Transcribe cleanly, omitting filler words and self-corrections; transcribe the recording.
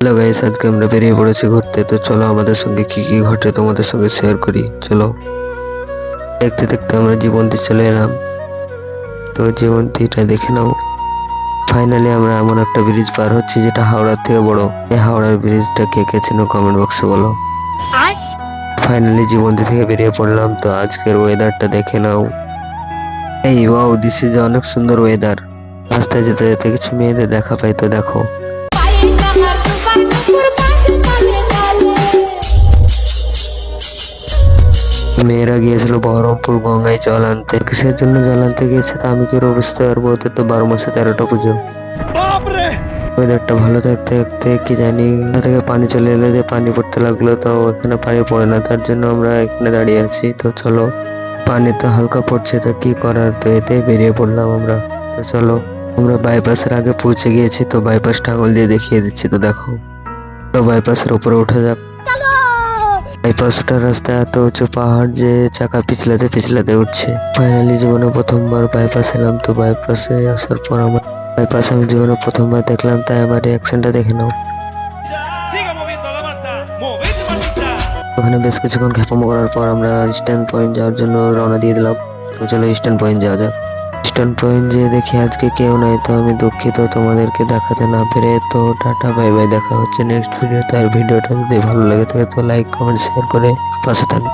Hello guys, আজকে আমরা বেরিয়ে পড়েছি ঘুরতে। তো চলো আমাদের সঙ্গে কি কি ঘটে তোমাদের সঙ্গে শেয়ার করি। চলো, দেখতে দেখতে আমরা জীবন্তী চলে এলাম। তো জীবন্তীটা দেখে নাও। ফাইনালি আমরা এমন একটা ব্রিজ পার হচ্ছি যেটা হাওড়ার থেকে বড়। এই হাওড়ার ব্রিজটা কে কে চেনো কমেন্ট বক্সে বলো। ফাইনালি জীবন্তী থেকে বেরিয়ে পড়লাম। তো আজকের ওয়েদারটা দেখে নাও। এই ওয়াও, দিস ইজ অনেক সুন্দর ওয়েদার। রাস্তায় যেতে যেতে কিছু মেয়েদের দেখা পাই, তো দেখো। মেয়েরা গিয়েছিল বহরমপুর গঙ্গায় জল আনতে। কিসের জন্য জল আনতে গিয়েছে তা আমি কি বুঝতে পারবো, ওদের তো 12 মাসে 13টা পুজো। ওয়েদারটা ভালো থাকতে থাকতে কি জানি কোথা থেকে পানি চলে এলো, যে পানি পড়তে লাগলো। তো এখানে পানি পড়ে না, তার জন্য আমরা এখানে দাঁড়িয়ে আছি। তো চলো, পানি তো হালকা পড়ছে, তো কি করার, তো এতে বেরিয়ে পড়লাম আমরা। তো চলো, আমরা বাইপাসের আগে পৌঁছে গিয়েছি। তো বাইপাসটা আঙুল দিয়ে দেখিয়ে দিচ্ছি, তো দেখো। তো বাইপাসের উপরে উঠে যাক। বাইপাসটার রাস্তা এত উঁচু পাহাড় যে চাকা পিছলাতে পিছলাতে উঠছে। ফাইনালি জীবনে প্রথমবার বাইপাস এলাম। তো বাইপাসে আসার পর আমার বাইপাস আমি জীবনে প্রথমবার দেখলাম, তাই আমার রিয়াকশনটা দেখে নাও। ওখানে বেশ কিছুক্ষণ খেপামো করার পর আমরা স্ট্যান্ড পয়েন্ট যাওয়ার জন্য রওনা দিয়ে দিলাম। তো চলো স্ট্যান্ড পয়েন্ট যাওয়া যাক। স্ট্যান্ড পয়েন্ট যেয়ে দেখি আজকে কেউ নাই। তো আমি দুঃখিত তোমাদেরকে দেখাতে না পেরে। তো টাটা বাই বাই, দেখা হচ্ছে নেক্সট ভিডিওতে। আর ভিডিওটা যদি ভালো লাগে থাকে তো লাইক কমেন্ট শেয়ার করে পাশে থাকবে।